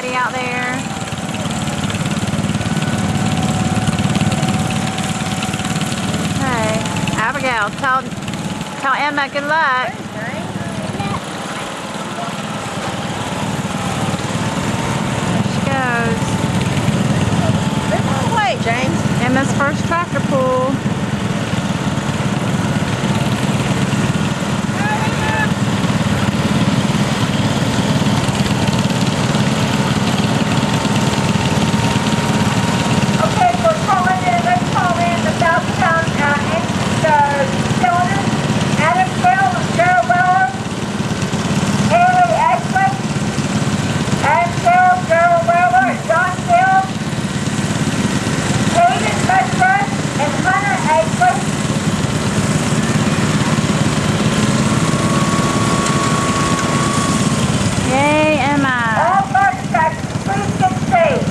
Daddy out there. Okay. Abigail, tell Emma good luck. There she goes. Wait, James. Emma's first tractor pull. Okay, let's call in the 1,000-pound cylinder. Adam Bell, Sarah Weller, Haley Ashley, Adam Bell, Sarah Weller, John Bell, Hayden Musgrove, and Hunter Ashley. Yay, Emma. All garden tractors, please get saved.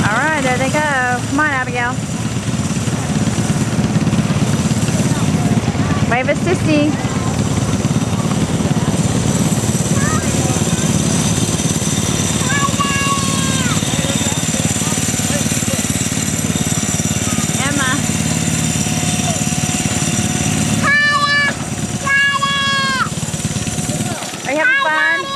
Alright, there they go. Come on, Abigail. Wave at Sissy. Emma. Are you having fun?